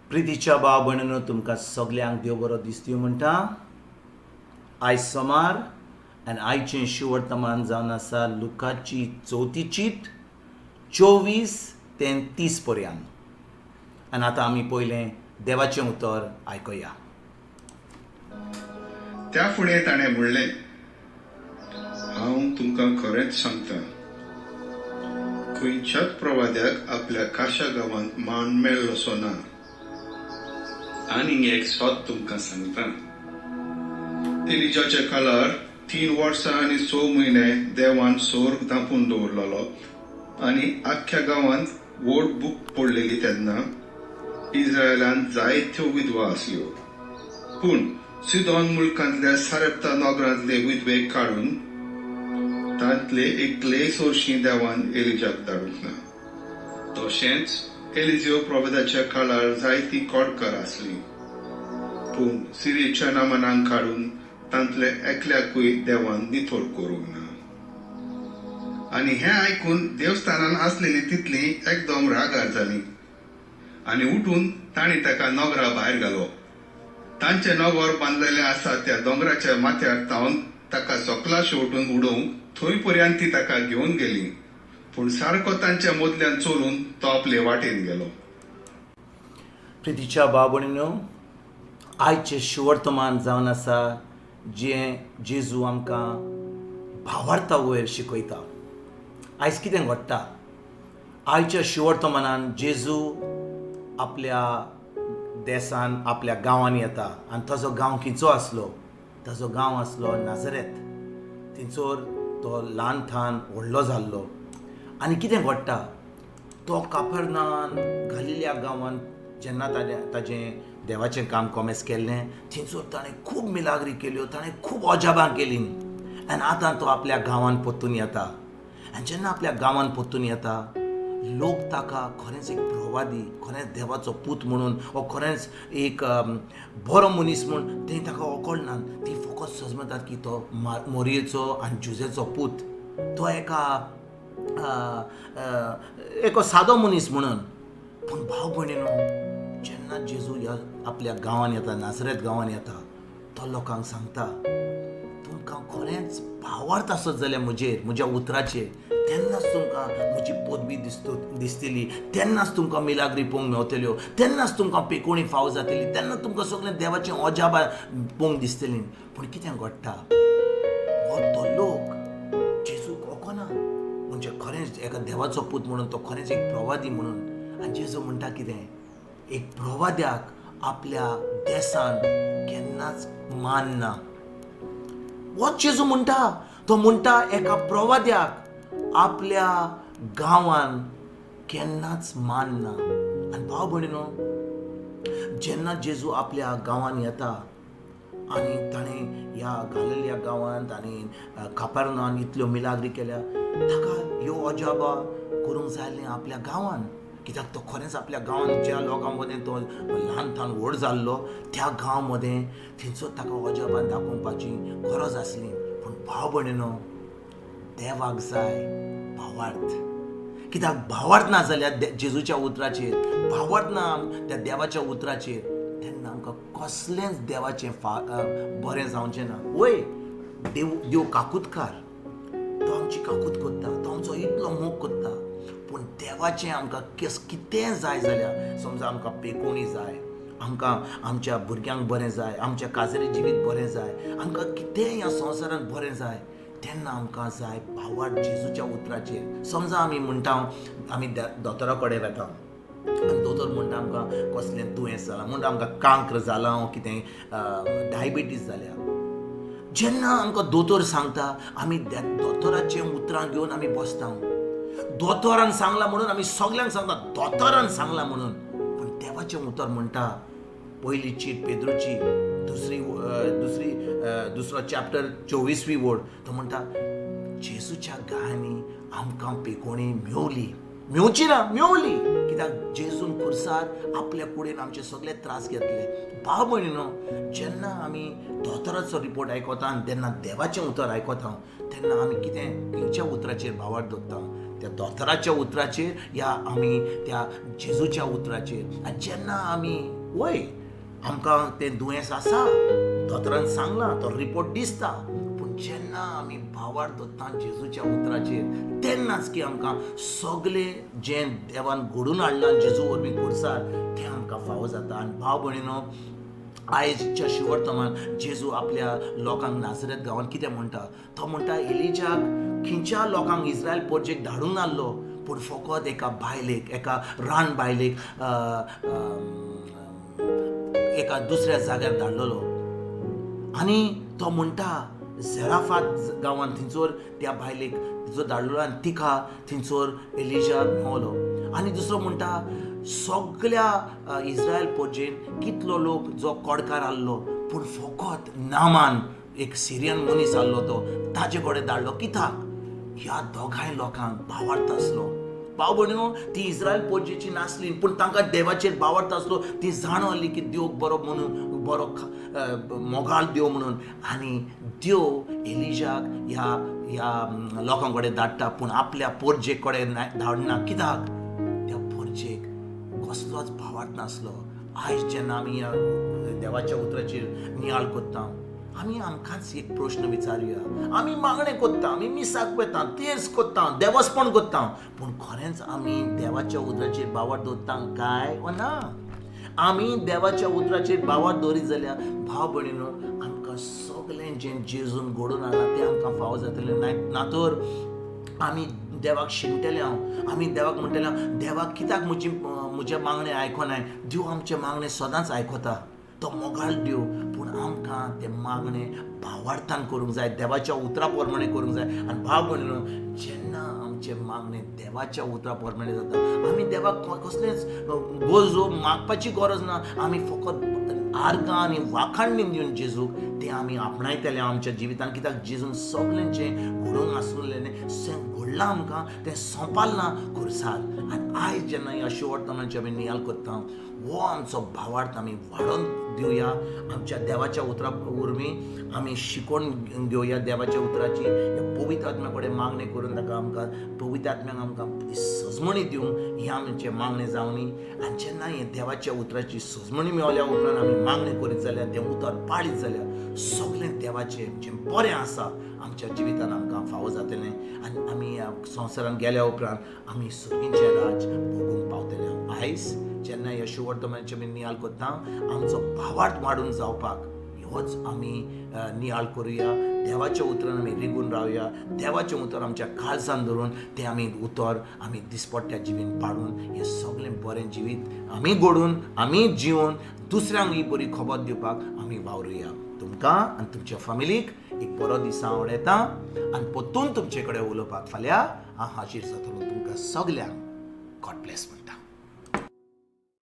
प्रितीच्या भाव भयणीनो तुमकां सगल्यांक देव बरो दीस दिवं म्हणटा. आयज सोमार आनी आयचें शिवर्तमान जावन आसा लुकाची 4थी चीट 24 ते 30 पर्यंत. आनी आतां आमी पयलें देवाचें उतर आयकया. त्या फुडें ताणें म्हणलें, हांव तुमकां खरेंच सांगतां, खंयच्याच प्रवाद्याक आपल्या खाशा गांवांत मान मेळ्ळोसो ना. आनीक एक सोत तुमकां सांगतां, एलिजाच्या काळार 3 वर्सां आनी 6 म्हयने देवान सोर्ग धांपून दवरलेलो आनी आख्ख्या गांवांत व्हड बूक पडलेली तेन्ना इस्रायेलांत जायत्यो विधवा आसल्यो. पूण सिदोन मुल्कांतल्या सारेप्ता नगरांतले विधवेक काडून तांतले एकलेय चोरशी देवान एलिजाक धाडूंक ना. तशेंच एलिजेव प्रवादाच्या काळार जायतीं कोडकार आसलीं, पूण सिरीच्या नामानांक काडून तांतले एकल्याकूय देवान निथोड करूंक ना. आनी हें आयकून देवस्थानांत आसलेलीं तितलीं एकदम रागार जालीं आनी उठून तांणी ताका नगरा भायर घालो. तांचें नगर बांदलेलें आसा त्या दोंगराच्या माथ्यार तावन ताका सकला शेवटून उडोवंक थंय पर्यंत ती ताका घेवन गेली. पूण सारको तांच्या मदल्यान चलून तो आपले वाटेन गेलो. प्रितीच्या भाव भयणीनो, आयचें शिवर्तमान जावन आसा जें जेजू आमकां भावार्था वयर शिकयता. आयज कितें घडटा? आयच्या शिवर्तमानान जेजू आपल्या देसान आपल्या गांवांत येता आनी ताजो गांव खंयचो आसलो? ताजो गांव आसलो नाझरेत. थंयसर तो ल्हान थान व्हडलो जाल्लो. आनी कितें घडटा? तो कापेर्नावान गलिल्या गांवांत जेन्ना ताजें देवाचें काम कोमेस केल्लें, थंयसर ताणें खूब मिलाग्री केल्यो, ताणें खूब अजाबां केलीं. आनी आतां तो आपल्या गांवांत परतून येता. आनी जेन्ना आपल्या गांवांत परतून येता, लोक ताका खरेंच एक प्रवादी, खरेंच देवाचो पूत म्हणून, हो खरेंच एक बरो मनीस म्हूण थंय ताका वळखनात. ती फकत समजतात की तो मोरयेचो आनी जुजेचो पूत. तो एक सादो मनीस म्हणून. पूण भाव भयणीनो, जेन्ना जेजू ह्या आपल्या गांवांत येता, नाझरेत गांवांत येता, तो लोकांक सांगता, तुमकां खरेंच भावार्थ आसत जाल्यार म्हज्या उतराचेर, तेन्नाच तुमकां म्हजी पदवी दिसतली, तेन्नाच तुमकां मिलाग्री पळोवंक मेवतल्यो, तेन्नाच तुमकां पेकोवणी फाव जातली, तेन्ना तुमकां सगळें देवाचें अजाबा पळोवंक दिसतलीं. पूण कितें घडटा? हो तो लोक जेजूक वळखना. म्हणजे खरेंच एका देवाचो पूत म्हणून, तो खरेंच एक प्रवादी म्हणून. आनी जेजू म्हणटा कितें? एक प्रवाद्याक आपल्या देसान केन्नाच मान ना. होच जेजू म्हणटा. तो म्हणटा एका प्रवाद्याक आपल्या गांवांत केन्नाच मान ना. आनी भाव भयणीनो, जेन्ना जेजू आपल्या गांवांत येता आनी ताणें ह्या गलिल्या गांवांत आनी कापेर्नावान इतल्यो मिलाग्री केल्या, ताका ह्यो अजाबा करूंक जाय आसलीं आपल्या गांवांत. कित्याक तो खरेंच आपल्या गांवांत ज्या लोकां मदें तो ल्हान थान व्हड जाल्लो, त्या गांव मदें थंयसर ताका अजाबा दाखोवपाची गरज आसली. पूण भाव भयणीनो, देवाक जाय भावार्थ. कित्याक भावार्थ ना जाल्यार जेजूच्या उतराचेर, भावार्थ ना त्या देवाच्या उतराचेर, तेन्ना आमकां कसलेंच देवाचें बरें जावचें ना. वय देव काकूतकार, तो आमची काकूत करता, तो आमचो इतलो मोग करता. पूण देवाचें आमकां कितें जाय जाल्यार, समजा आमकां पेकोवणी जाय, आमकां आमच्या भुरग्यांक बरें जाय, आमच्या काजरी जिवीत बरें जाय, आमकां कितेंय ह्या संवसारांत बरें जाय, तेन्ना आमकां जाय भावार्थ जेजूच्या उतराचेर. समजा आमी म्हणटा, आमी दोतोरा कडेन वता आनी दोतोर म्हणटा आमकां कसलें दुयेंस जालां, म्हणटा आमकां कांक्र जालां, कितें डायबिटीज जाल्या. जेन्ना आमकां दोतोर सांगता, आमी दोतोराचें उतरां घेवन आमी बसता. दोतोरान सांगलां म्हणून आमी सगल्यांक सांगता, दोतोरान सांगलां म्हणून. पूण देवाचें उतर म्हणटा, पयली चीट पेद्रूची दुसरो चॅप्टर 24वी वोड, तो म्हणटा, जेजूच्या गांयांनी आमकां पेकोवणी मेवची ना, मेवली. कित्याक जेजून खुर्सार आपल्या कुडीन आमचे सगळे त्रास घेतले. भाव भयणीनो, जेन्ना आमी दोतोराचो रिपोर्ट आयकता आनी तेन्ना देवाचें उतर आयकता, तेन्ना आमी कितें खंयच्या उतराचेर भावार्थ दवरता? त्या दोतोराच्या उतराचेर या आमी त्या जेजूच्या उतराचेर आनी जेन्ना आमी वय आमकां तें दुयेंस आसा दोतोरान सांगलां तो रिपोर्ट दिसता पूण जेन्ना आमी भावार्थ दोत्ता जेजूच्या उतराचेर तेन्नाच की आमकां सगळें जें देवान घडून हाडलां जेजू वरवीं खुर्सार तें आमकां फावो जाता आनी भाव भयणीनो आयजच्या शिवर्तमान जेजू आपल्या लोकांक नासरत गांवांत कितें म्हणटा तो म्हणटा एलिजाक खंयच्या लोकांक इस्रायल पोरजेक धाडून हाडलो पूण फकत एका बायलेक एका रान बायलेक एका दुसऱ्या जाग्यार धाडलेलो आनी तो म्हणटा झेराफात गांवांत थंयसर त्या बायलेक थंयसर धाडलेलो आनी तिका थंयसर एलिजा मेवलो आनी दुसरो म्हणटा सगळ्या इस्रायल पोरजेन कितलो लोक जो कोडकार आसलो पूण फकत नामान एक सिरियन मनीस आसलो तो ताजे कडेन धाडलो कित्याक ह्या दोगांय लोकांक भावार्थ आसलो भाव भयणीनो ती इस्रायल पोरजेची नासली पूण तांकां देवाचेर भावार्थ आसलो ती जाणो आसली की देव बरो म्हणून बरो मोगाळ देव म्हणून आनी देव एलिजाक ह्या लोकां कडेन धाडटा पूण आपल्या पोरजे कडेन धाडना कित्याक त्या पोरजेक कसलोच भावार्थ नासलो आयज जेन्ना आमी ह्या देवाच्या उतराचेर नियाळ कोत्ता आमी आमकांच एक प्रश्न विचारुया आमी मागणें कोत्ता आमी मिसाक पळयता तेर्स कोत्ता देवस्पण कोत्ता पूण खरेंच आमी देवाच्या उतराचेर भावार्थ दवरता काय वा ना आमी देवाच्या उतराचेर भावार्थ दवरीत जाल्यार भाव भयणीनो आमकां सगळें जें जेजून घडोवन हाडलां तें आमकां फावो जातलें ना तर आमी देवाक शिंकतले आमी देवाक म्हणटले देवाक कित्याक म्हजे मागणें आयकोनाय देव आमचे मागणें सदांच आयकता तो मोगाळ देव पूण आमकां तें मागणें भावार्थान करूंक जाय देवाच्या उतरा प्रमाणे करूंक जाय आनी भाव भयणीनो जेन्ना आमचें मागणें देवाच्या उतरा प्रमाणे जाता आमी देवाक कसलेंच गरजो मागपाची गरज ना आमी फकत आर्गां आनी वाखाणणी दिवन जेजूक तें आमी आपणायतले आमच्या जिवितांत कित्याक जेजून सगळें जें घडोवन आसलें तें घडलां आमकां तें सोंपालना खुर्सार आनी आयज जेन्ना ह्या शिवर्तनाची आमी नियाळ करता हो आमचो भावार्थ आमी वाडोवन दिवया आमच्या देवाच्या उतरा वरवीं आमी शिकोवन घेवया देवाच्या उतराची पवित्र आत्म्या कडेन मागणी करून ताका आमकां पवित्र आत्म्याक आमकां सजमणी दिवंक हें आमचें मागणें जावनी आनी जेन्ना हें देवाच्या उतराची सजमणी मेवल्या उपरांत आमी मागणी करीत जाल्यार तें उतर पाळीत जाल्यार सगळें देवाचें जें बरें आसा आमच्या जिवितांत आमकां फावो जातलें आनी आमी ह्या संवसारांत गेल्या उपरांत आमी सुर्गीचें राज भोगूंक पावतले आयज जेन्ना ह्या शिवर्तनाची आमी नियाळ करता आमचो भावार्थ वाडून जावपाक होच आमी नियाळ करुया देवाच्या उतरान आमी रिगून रावया देवाचें उतर आमच्या काळजान धरून तें आमी उतर आमी दिसपट्ट्या जिवीन पाडून हें सगळें बरें जिवीत आमी घडोवन आमी जिवन दुसऱ्यांक ही बरी खबर दिवपाक आमी वावरुया तुमकां आनी तुमच्या फॅमिलीक एक बरो दीस हांव उडयतां आनी परतून तुमचे कडेन उलोवपाक फाल्यां हांव हाजीर जातलो तुमकां सगल्यांक गॉड ब्लेस म्हणटा